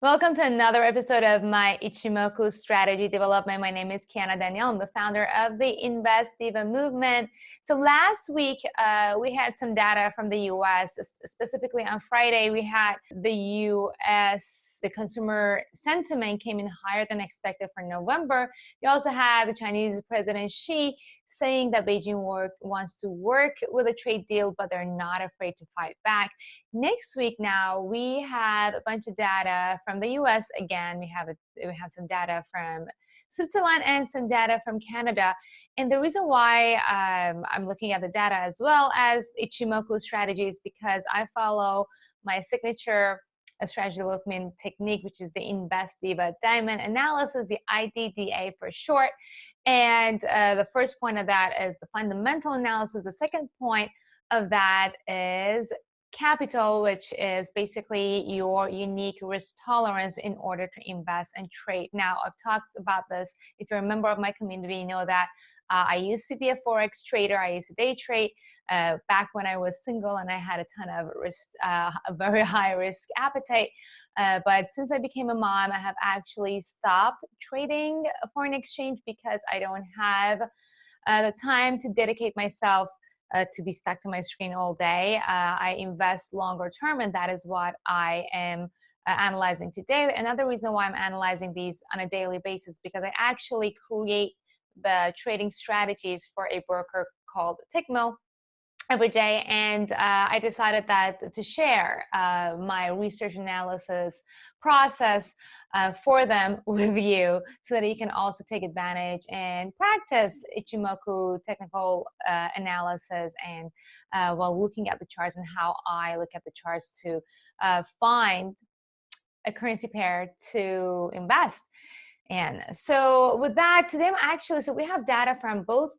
Welcome to another episode of my Ichimoku strategy development. My name is Kiana Danial. I'm the founder of the Invest Diva movement. So last week, we had some data from the US. Specifically on Friday, we had the US, the consumer sentiment came in higher than expected for November. We also had the Chinese President Xi saying that Beijing wants to work with a trade deal, but they're not afraid to fight back. Next week now, we have a bunch of data from the US again. We have some data from Switzerland and some data from Canada. And the reason why I'm looking at the data as well as Ichimoku strategies, because I follow my signature strategy development technique, which is the Invest Diva Diamond Analysis, the IDDA for short. And the first point of that is the fundamental analysis. The second point of that is capital, which is basically your unique risk tolerance in order to invest and trade. Now, I've talked about this. If you're a member of my community, you know that I used to be a forex trader. I used to day trade back when I was single and I had a ton of risk, a very high risk appetite. But since I became a mom, I have actually stopped trading foreign exchange because I don't have the time to dedicate myself to be stuck to my screen all day. I invest longer term, and that is what I am analyzing today. Another reason why I'm analyzing these on a daily basis, because I actually create the trading strategies for a broker called Tickmill every day, and I decided that to share my research analysis process for them with you, so that you can also take advantage and practice Ichimoku technical analysis, and while looking at the charts and how I look at the charts to find a currency pair to invest. And so with that, today I'm actually, so we have data from both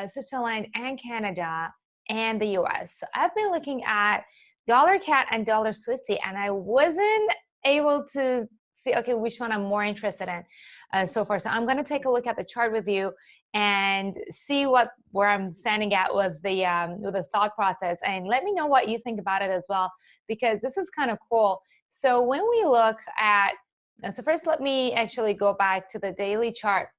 Switzerland and Canada and the US. So I've been looking at dollar CAD and dollar Swissy, and I wasn't able to see, okay, which one I'm more interested in so far. So I'm going to take a look at the chart with you and see where I'm standing at with the thought process, and let me know what you think about it as well, because this is kind of cool. So when we look at, so first let me actually go back to the daily chart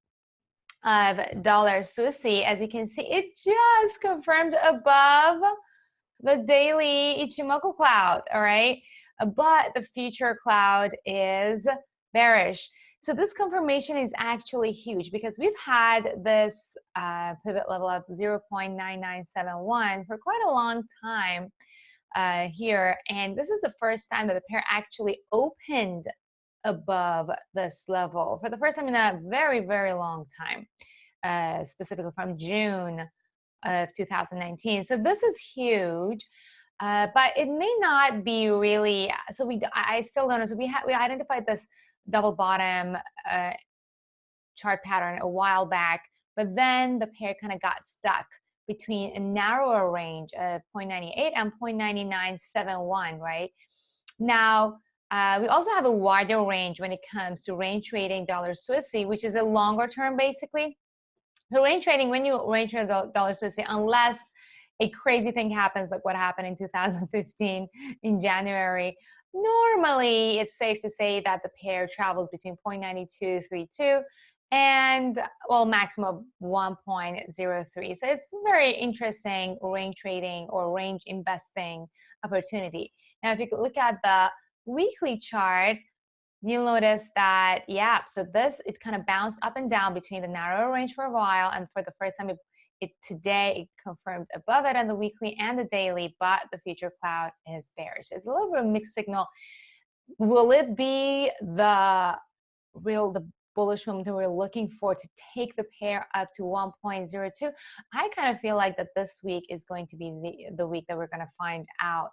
of dollar Swissy. As you can see, it just confirmed above the daily Ichimoku cloud, all right? But the future cloud is bearish. So this confirmation is actually huge, because we've had this pivot level of 0.9971 for quite a long time here. And this is the first time that the pair actually opened above this level for the first time in a very, very long time, specifically from June of 2019. So this is huge, but it may not be really, so I still don't know. So we identified this double bottom chart pattern a while back, but then the pair kind of got stuck between a narrower range of 0.98 and 0.9971, right? Now, we also have a wider range when it comes to range trading dollar Swissy, which is a longer term basically. So range trading, when you range trade dollar Swissy, unless a crazy thing happens like what happened in 2015 in January, normally it's safe to say that the pair travels between 0.9232 and, well, maximum 1.03. So it's a very interesting range trading or range investing opportunity. Now, if you could look at the weekly chart, you'll notice that, yeah, so it kind of bounced up and down between the narrower range for a while, and for the first time today it confirmed above it on the weekly and the daily, but the future cloud is bearish. It's a little bit of a mixed signal. Will it be the bullish momentum we're looking for to take the pair up to 1.02? I kind of feel like that this week is going to be the week that we're going to find out.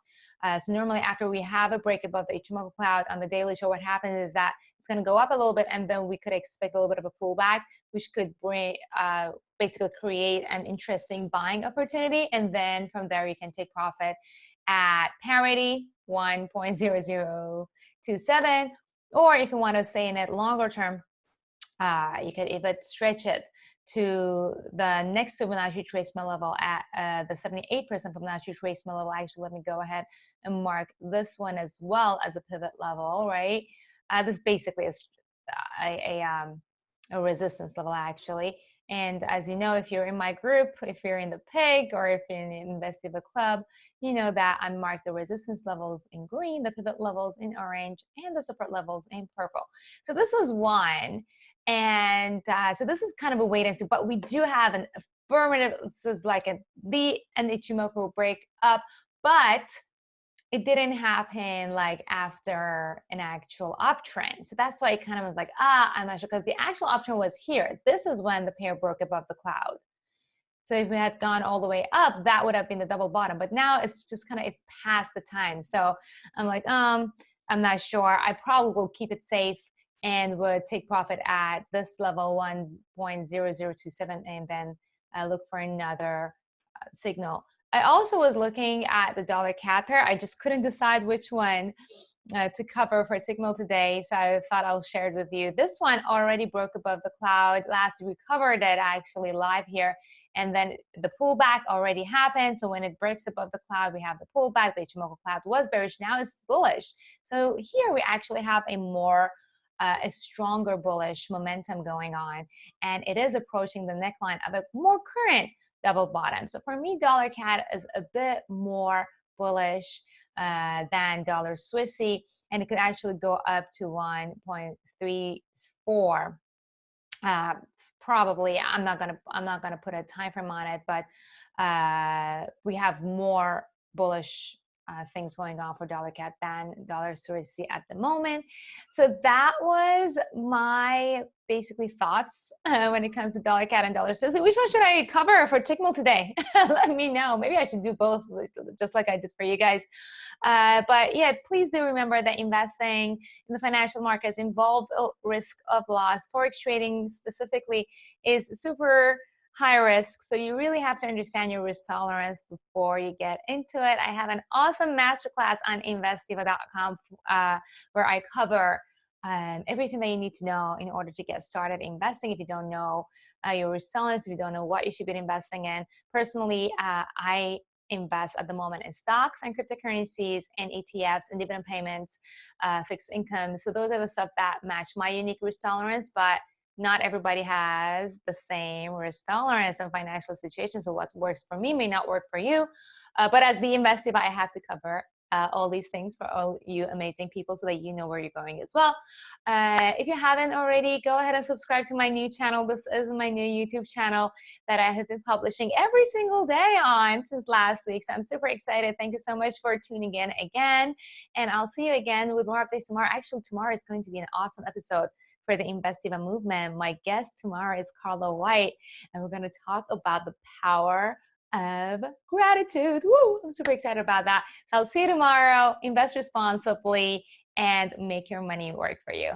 So normally after we have a break above the Ichimoku cloud on the daily show, what happens is that it's going to go up a little bit, and then we could expect a little bit of a pullback, which could bring basically create an interesting buying opportunity. And then from there, you can take profit at parity 1.0027, or if you want to stay in it longer term, you could even stretch it to the next Fibonacci retracement level at the 78% Fibonacci retracement level. Actually, let me go ahead and mark this one as well as a pivot level, right? This basically is a resistance level actually. And as you know, if you're in my group, if you're in the PIG, or if you're in the Invest Diva Club, you know that I marked the resistance levels in green, the pivot levels in orange, and the support levels in purple. So this was one. And so this is kind of a wait and see, but we do have an affirmative, this is like an Ichimoku break up, but it didn't happen like after an actual uptrend. So that's why it kind of was like, I'm not sure, because the actual uptrend was here. This is when the pair broke above the cloud. So if we had gone all the way up, that would have been the double bottom. But now it's just kind of, it's past the time. So I'm like, I'm not sure. I probably will keep it safe and would take profit at this level 1.0027 and then look for another signal. I also was looking at the dollar CAD pair. I just couldn't decide which one to cover for signal today, so I thought I'll share it with you. This one already broke above the cloud. Last we covered it actually live here, and then the pullback already happened. So when it breaks above the cloud, we have the pullback. The Ichimoku cloud was bearish, now it's bullish. So here we actually have a stronger bullish momentum going on, and it is approaching the neckline of a more current double bottom. So for me, dollar CAD is a bit more bullish than dollar Swissy, and it could actually go up to 1.34. Probably, I'm not gonna put a time frame on it, but we have more bullish things going on for dollar CAD than dollar Swissy at the moment. So that was my basically thoughts when it comes to dollar CAD and dollar Swissy. Which one should I cover for Tickmill today? Let me know. Maybe I should do both, just like I did for you guys. But yeah, please do remember that investing in the financial markets involves risk of loss. Forex trading specifically is super high risk, so you really have to understand your risk tolerance before you get into it. I have an awesome masterclass on investdiva.com where I cover everything that you need to know in order to get started investing. If you don't know your risk tolerance, if you don't know what you should be investing in, personally, I invest at the moment in stocks and cryptocurrencies and ETFs and dividend payments, fixed income. So those are the stuff that match my unique risk tolerance, but not everybody has the same risk tolerance and financial situations. So what works for me may not work for you. But as the Invest Diva, I have to cover all these things for all you amazing people so that you know where you're going as well. If you haven't already, go ahead and subscribe to my new channel. This is my new YouTube channel that I have been publishing every single day on since last week. So I'm super excited. Thank you so much for tuning in again. And I'll see you again with more updates tomorrow. Actually, tomorrow is going to be an awesome episode for the Invest Diva movement. My guest tomorrow is Carla White, and we're going to talk about the power of gratitude. Woo! I'm super excited about that. So I'll see you tomorrow. Invest responsibly and make your money work for you.